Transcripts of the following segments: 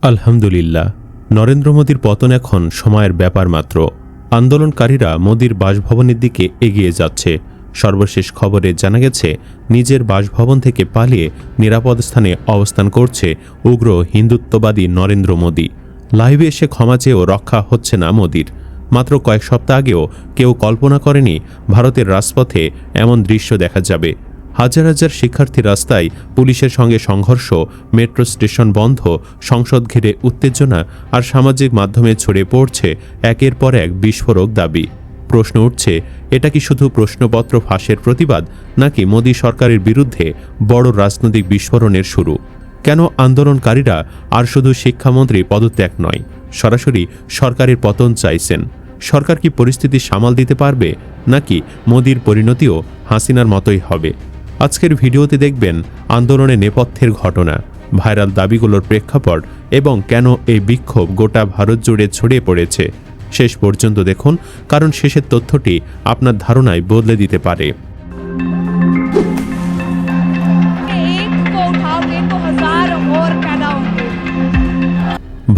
আলহামদুলিল্লাহ, নরেন্দ্র মোদীর পতন এখন সময়ের ব্যাপার মাত্র। আন্দোলনকারীরা মোদীর বাসভবনের দিকে এগিয়ে যাচ্ছে। সর্বশেষ খবরে জানা গেছে, নিজের বাসভবন থেকে পালিয়ে নিরাপদ স্থানে অবস্থান করছে উগ্র হিন্দুত্ববাদী নরেন্দ্র মোদী। লাইভে এসে ক্ষমা চেয়েও রক্ষা হচ্ছে না মোদীর। মাত্র কয়েক সপ্তাহ আগেও কেউ কল্পনা করেনি ভারতের রাজপথে এমন দৃশ্য দেখা যাবে। হাজার হাজার শিক্ষার্থী রাস্তায়, পুলিশের সঙ্গে সংঘর্ষ, মেট্রো স্টেশন বন্ধ, সংসদ ঘিরে উত্তেজনা, আর সামাজিক মাধ্যমে ছড়িয়ে পড়ছে একের পর এক বিস্ফোরক দাবি। প্রশ্ন উঠছে, এটা কি শুধু প্রশ্নপত্র ফাঁসের প্রতিবাদ, নাকি মোদী সরকারের বিরুদ্ধে বড় রাজনৈতিক বিস্ফোরণের শুরু? কেন আন্দোলনকারীরা আর শুধু শিক্ষামন্ত্রী পদত্যাগ নয়, সরাসরি সরকারের পতন চাইছেন? সরকার কি পরিস্থিতি সামাল দিতে পারবে, নাকি মোদীর পরিণতিও হাসিনার মতোই হবে? আজকের ভিডিওতে দেখবেন আন্দোলনের নেপথ্যের ঘটনা, ভাইরাল দাবিগুলোর প্রেক্ষাপট এবং কেন এই বিক্ষোভ গোটা ভারত জুড়ে ছড়িয়ে পড়েছে। শেষ পর্যন্ত দেখুন, কারণ শেষের তথ্যটি আপনার ধারণায় বদলে দিতে পারে।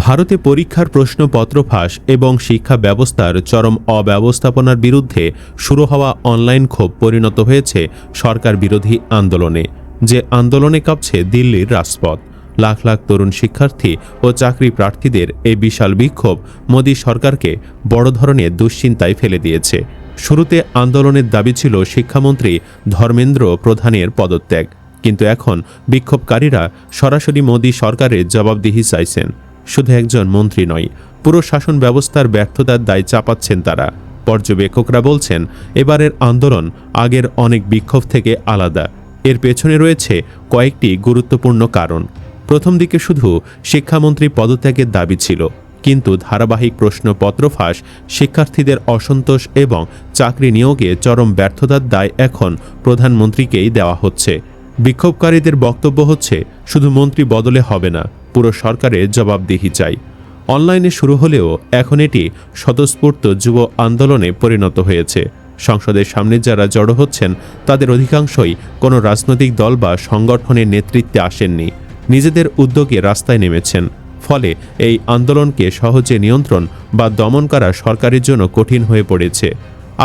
ভারতে পরীক্ষার প্রশ্নপত্র ফাঁস এবং শিক্ষা ব্যবস্থার চরম অব্যবস্থাপনার বিরুদ্ধে শুরু হওয়া অনলাইন ক্ষোভ পরিণত হয়েছে সরকার বিরোধী আন্দোলনে। যে আন্দোলনে কাঁপছে দিল্লির রাজপথ। লাখ লাখ তরুণ শিক্ষার্থী ও চাকরি প্রার্থীদের এই বিশাল বিক্ষোভ মোদী সরকারকে বড় ধরনের দুশ্চিন্তায় ফেলে দিয়েছে। শুরুতে আন্দোলনের দাবি ছিল শিক্ষামন্ত্রী ধর্মেন্দ্র প্রধানের পদত্যাগ, কিন্তু এখন বিক্ষোভকারীরা সরাসরি মোদী সরকারের জবাবদিহি চাইছেন। শুধু একজন মন্ত্রী নয়, পুরো শাসন ব্যবস্থার ব্যর্থতার দায় চাপাচ্ছেন তারা। পর্যবেক্ষকরা বলছেন, এবারের আন্দোলন আগের অনেক বিক্ষোভ থেকে আলাদা। এর পেছনে রয়েছে কয়েকটি গুরুত্বপূর্ণ কারণ। প্রথম দিকে শুধু শিক্ষামন্ত্রী পদত্যাগের দাবি ছিল, কিন্তু ধারাবাহিক প্রশ্নপত্র ফাঁস, শিক্ষার্থীদের অসন্তোষ এবং চাকরি নিয়োগে চরম ব্যর্থতার দায় এখন প্রধানমন্ত্রীকেই দেওয়া হচ্ছে। বিক্ষোভকারীদের বক্তব্য হচ্ছে, শুধু মন্ত্রী বদলে হবে না, পুরো সরকারের জবাবদিহি চাই। অনলাইনে শুরু হলেও এখন এটি স্বতঃস্ফূর্ত যুব আন্দোলনে পরিণত হয়েছে। সংসদের সামনে যারা জড়ো হচ্ছেন তাদের অধিকাংশই কোনো রাজনৈতিক দল বা সংগঠনের নেতৃত্বে আসেননি, নিজেদের উদ্যোগে রাস্তায় নেমেছেন। ফলে এই আন্দোলনকে সহজে নিয়ন্ত্রণ বা দমন করা সরকারের জন্য কঠিন হয়ে পড়েছে।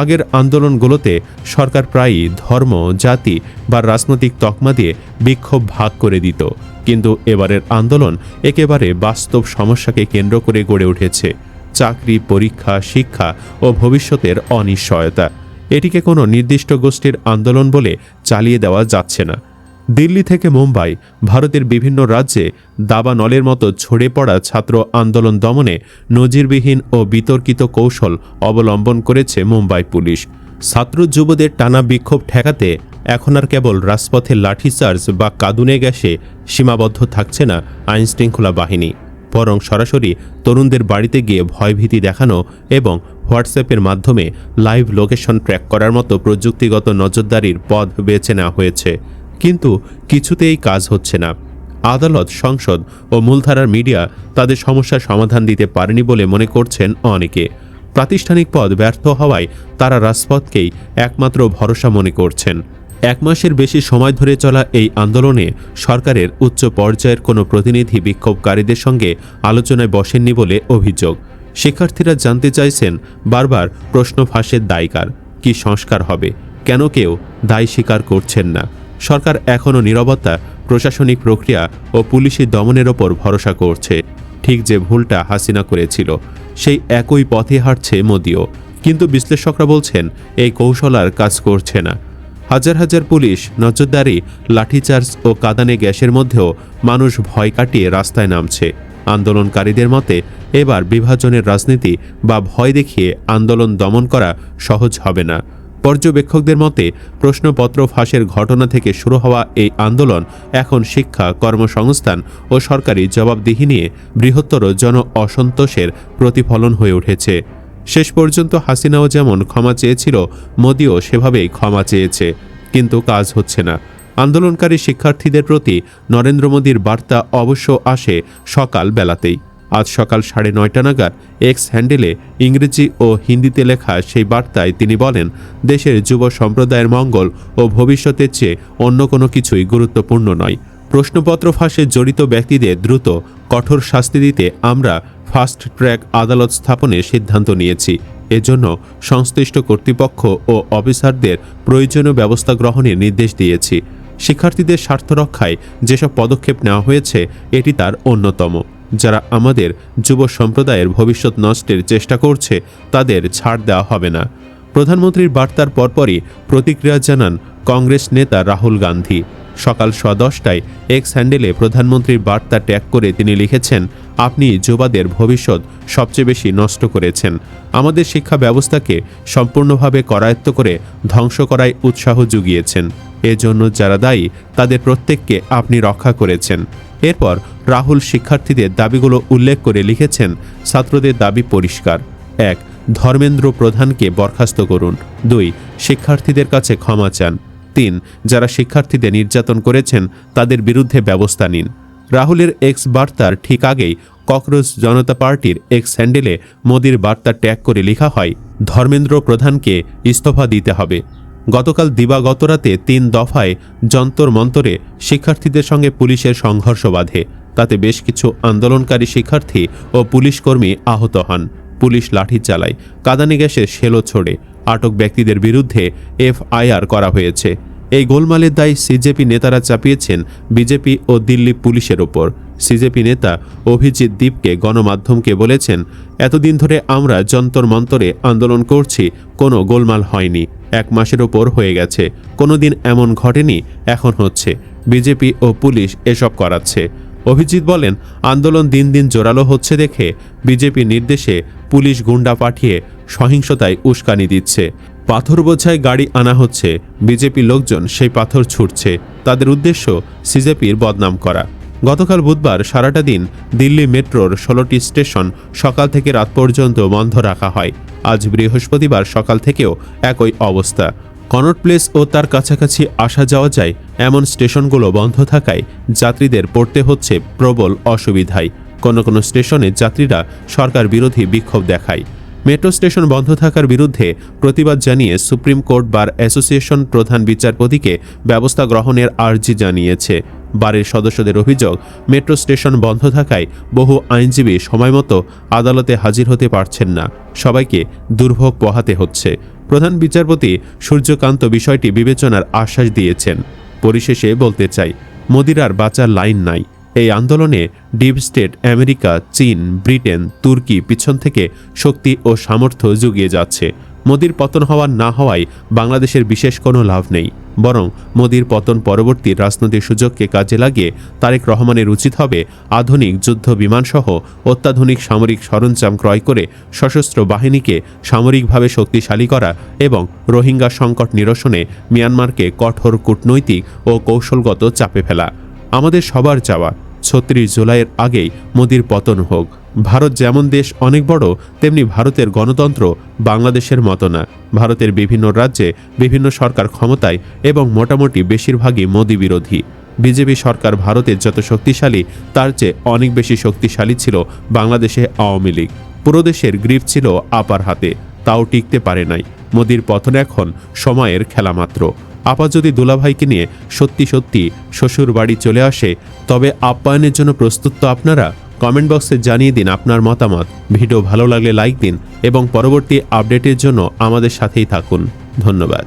আগের আন্দোলনগুলোতে সরকার প্রায়ই ধর্ম, জাতি বা রাজনৈতিক তকমা দিয়ে বিক্ষোভ ভাগ করে দিত, কিন্তু এবারের আন্দোলন একেবারে বাস্তব সমস্যাকে কেন্দ্র করে গড়ে উঠেছে: চাকরি, পরীক্ষা, শিক্ষা ও ভবিষ্যতের অনিশ্চয়তা। এটিকে কোনো নির্দিষ্ট গোষ্ঠীর আন্দোলন বলে চালিয়ে দেওয়া যাচ্ছে না। দিল্লি থেকে মুম্বাই, ভারতের বিভিন্ন রাজ্যে দাবানলের মতো ছড়িয়ে পড়া ছাত্র আন্দোলন দমনে নজিরবিহীন ও বিতর্কিত কৌশল অবলম্বন করেছে মুম্বাই পুলিশ। ছাত্র যুবদের টানা বিক্ষোভ ঠেকাতে এখন আর কেবল রাজপথে লাঠিচার্জ বা কাঁদুনে গ্যাসে সীমাবদ্ধ থাকছে না আইনশৃঙ্খলা বাহিনী, বরং সরাসরি তরুণদের বাড়িতে গিয়ে ভয়ভীতি দেখানো এবং হোয়াটসঅ্যাপের মাধ্যমে লাইভ লোকেশন ট্র্যাক করার মতো প্রযুক্তিগত নজরদারির পথ বেছে নেওয়া হয়েছে। কিন্তু কিছুতেই কাজ হচ্ছে না। আদালত, সংসদ ও মূলধারার মিডিয়া তাদের সমস্যার সমাধান দিতে পারেনি বলে মনে করছেন অনেকে। প্রাতিষ্ঠানিক পদ ব্যর্থ হওয়ায় তারা রাজপথকেই একমাত্র ভরসা মনে করছেন। এক মাসের বেশি সময় ধরে চলা এই আন্দোলনে সরকারের উচ্চ পর্যায়ের কোনো প্রতিনিধি বিক্ষোভকারীদের সঙ্গে আলোচনায় বসেননি বলে অভিযোগ। শিক্ষার্থীরা জানতে চাইছেন বারবার, প্রশ্ন ফাঁসের দায়কার, কি সংস্কার হবে, কেন কেউ দায় স্বীকার করছেন না। সরকার এখনও নীরবতা, প্রশাসনিক প্রক্রিয়া ও পুলিশি দমনের ওপর ভরসা করছে। ঠিক যে ভুলটা হাসিনা করেছিল, সেই একই পথে হাঁটছে মোদিও। কিন্তু বিশ্লেষকরা বলছেন, এই কৌশল আর কাজ করছে না। হাজার হাজার পুলিশ, নজরদারি, লাঠিচার্জ ও কাঁদানে গ্যাসের মধ্যেও মানুষ ভয় কাটিয়ে রাস্তায় নামছে। আন্দোলনকারীদের মতে, এবার বিভাজনের রাজনীতি বা ভয় দেখিয়ে আন্দোলন দমন করা সহজ হবে না। পর্যবেক্ষকদের মতে, প্রশ্নপত্র ফাঁসের ঘটনা থেকে শুরু হওয়া এই আন্দোলন এখন শিক্ষা, কর্মসংস্থান ও সরকারি জবাবদিহি নিয়ে বৃহত্তর জন অসন্তোষের প্রতিফলন হয়ে উঠেছে। শেষ পর্যন্ত হাসিনাও যেমন ক্ষমা চেয়েছিল, মোদিও সেভাবেই ক্ষমা চেয়েছে, কিন্তু কাজ হচ্ছে না। আন্দোলনকারী শিক্ষার্থীদের প্রতি নরেন্দ্র মোদীর বার্তা অবশ্য আসে সকাল বেলাতেই। আজ সকাল 9:30 নাগাদ এক্স হ্যান্ডেলে ইংরেজি ও হিন্দিতে লেখা সেই বার্তায় তিনি বলেন, দেশের যুব সম্প্রদায়ের মঙ্গল ও ভবিষ্যতের চেয়ে অন্য কোনো কিছুই গুরুত্বপূর্ণ নয়। প্রশ্নপত্র ফাঁসে জড়িত ব্যক্তিদের দ্রুত কঠোর শাস্তি দিতে আমরা ফাস্ট ট্র্যাক আদালত স্থাপনের সিদ্ধান্ত নিয়েছি। এজন্য সংশ্লিষ্ট কর্তৃপক্ষ ও অফিসারদের প্রয়োজনীয় ব্যবস্থা গ্রহণের নির্দেশ দিয়েছি। শিক্ষার্থীদের স্বার্থ রক্ষায় যেসব পদক্ষেপ নেওয়া হয়েছে এটি তার অন্যতম। যারা আমাদের যুব সম্প্রদায়ের ভবিষ্যৎ নষ্টের চেষ্টা করছে তাদের ছাড় দেওয়া হবে না। প্রধানমন্ত্রীর বার্তার পরপরই প্রতিক্রিয়া জানান কংগ্রেস নেতা রাহুল গান্ধী। সকাল 10:10টায় এক্স হ্যান্ডেলে প্রধানমন্ত্রীর বার্তা ট্যাগ করে তিনি লিখেছেন, আপনি যুবাদের ভবিষ্যৎ সবচেয়ে বেশি নষ্ট করেছেন। আমাদের শিক্ষা ব্যবস্থাকে সম্পূর্ণভাবে করায়ত্ত করে ধ্বংস করায় উৎসাহ জুগিয়েছেন। এজন্য যারা দায়ী তাদের প্রত্যেককে আপনি রক্ষা করেছেন। এরপর রাহুল শিক্ষার্থীদের দাবিগুলো উল্লেখ করে লিখেছেন, ছাত্রদের দাবি পরিষ্কার। 1. ধর্মেন্দ্র প্রধানকে বরখাস্ত করুন। 2. শিক্ষার্থীদের কাছে ক্ষমা চান। 3. যারা শিক্ষার্থীদের নির্যাতন করেছেন তাদের বিরুদ্ধে ব্যবস্থা নিন। রাহুলের এক্স বার্তার ঠিক আগেই ককরোচ জনতা পার্টির এক্স হ্যান্ডেলে মোদির বার্তা ট্যাগ করে লেখা হয়, ধর্মেন্দ্র প্রধানকে ইস্তফা দিতে হবে। গতকাল দিবাগত রাতে 3 দফায় যন্তর মন্তরে শিক্ষার্থীদের সঙ্গে পুলিশের সংঘর্ষ বাধে। তাতে বেশ কিছু আন্দোলনকারী শিক্ষার্থী ও পুলিশকর্মী আহত হন। পুলিশ লাঠি চালায়, কাঁদানে গ্যাসের শেলো ছোড়ে। আটক ব্যক্তিদের বিরুদ্ধে এফআইআর করা হয়েছে। এই গোলমালের দায় সিজেপি নেতারা চাপিয়েছেন বিজেপি ও দিল্লি পুলিশের ওপর। সিজেপি নেতা অভিজিৎ দীপকে গণমাধ্যমকে বলেছেন, এতদিন ধরে আমরা যন্তর মন্তরে আন্দোলন করছি, কোনো গোলমাল হয়নি। 1 মাসের ওপর হয়ে গেছে, কোনোদিন এমন ঘটেনি, এখন হচ্ছে। বিজেপি ও পুলিশ এসব করাচ্ছে। অভিজিৎ বলেন, আন্দোলন দিন দিন জোরালো হচ্ছে দেখে বিজেপি নির্দেশে পুলিশ গুন্ডা পাঠিয়ে সহিংসতায় উস্কানি দিচ্ছে। পাথর বোঝাই গাড়ি আনা হচ্ছে, বিজেপি লোকজন সেই পাথর ছুটছে। তাদের উদ্দেশ্য সিজেপির বদনাম করা। গতকাল বুধবার সারাটা দিন দিল্লি মেট্রোর 16টি স্টেশন সকাল থেকে রাত পর্যন্ত বন্ধ রাখা হয়। আজ বৃহস্পতিবার সকাল থেকেও একই অবস্থা। কনট প্লেস ও তার কাছাকাছি আসা যাওয়া যায় এমন স্টেশনগুলো বন্ধ থাকায় যাত্রীদের পড়তে হচ্ছে প্রবল অসুবিধায়। কোনো কোনো স্টেশনে যাত্রীরা সরকার বিরোধী বিক্ষোভ দেখায়। মেট্রো স্টেশন বন্ধ থাকার বিরুদ্ধে প্রতিবাদ জানিয়ে সুপ্রিম কোর্ট বার অ্যাসোসিয়েশন প্রধান বিচারপতিকে ব্যবস্থা গ্রহণের আর্জি জানিয়েছে। বারের সদস্যদের অভিযোগ, মেট্রো স্টেশন বন্ধ থাকায় বহু আইনজীবী সময়মতো আদালতে হাজির হতে পারছেন না, সবাইকে দুর্ভোগ পোহাতে হচ্ছে। প্রধান বিচারপতি সূর্যকান্ত বিষয়টি বিবেচনার আশ্বাস দিয়েছেন। পরিশেষে বলতে চাই, মোদির আর বাঁচার লাইন নাই। এই আন্দোলনে ডিপ স্টেট, আমেরিকা, চীন, ব্রিটেন, তুর্কি পিছন থেকে শক্তি ও সামর্থ্য জুগিয়ে যাচ্ছে। মোদির পতন হওয়ার না হওয়ায় বাংলাদেশের বিশেষ কোনো লাভ নেই, বরং মোদির পতন পরবর্তী রাজনৈতিক সুযোগকে কাজে লাগিয়ে তারেক রহমানের উচিত হবে আধুনিক যুদ্ধ বিমানসহ অত্যাধুনিক সামরিক সরঞ্জাম ক্রয় করে সশস্ত্র বাহিনীকে সামরিকভাবে শক্তিশালী করা এবং রোহিঙ্গা সংকট নিরসনে মিয়ানমারকে কঠোর কূটনৈতিক ও কৌশলগত চাপে ফেলা। আমাদের সবার চাওয়া ৩৬ জুলাইয়ের আগেই মোদির পতন হোক। ভারত যেমন দেশ অনেক বড়, তেমনি ভারতের গণতন্ত্র বাংলাদেশের মতো না। ভারতের বিভিন্ন রাজ্যে বিভিন্ন সরকার ক্ষমতায় এবং মোটামুটি বেশিরভাগই মোদি বিরোধী। বিজেপি সরকার ভারতের যত শক্তিশালী তার চেয়ে অনেক বেশি শক্তিশালী ছিল বাংলাদেশে আওয়ামী লীগ। পুরো দেশের গ্রিপ ছিল আপার হাতে, তাও টিকতে পারে নাই। মোদির পতন এখন সময়ের খেলা মাত্র। আপা যদি দুলাভাইকে নিয়ে সত্যি সত্যি শ্বশুর বাড়ি চলে আসে, তবে আপ্যায়নের জন্য প্রস্তুত তো আপনারা? কমেন্ট বক্সে জানিয়ে দিন আপনার মতামত। ভিডিও ভালো লাগলে লাইক দিন এবং পরবর্তী আপডেটের জন্য আমাদের সাথেই থাকুন। ধন্যবাদ।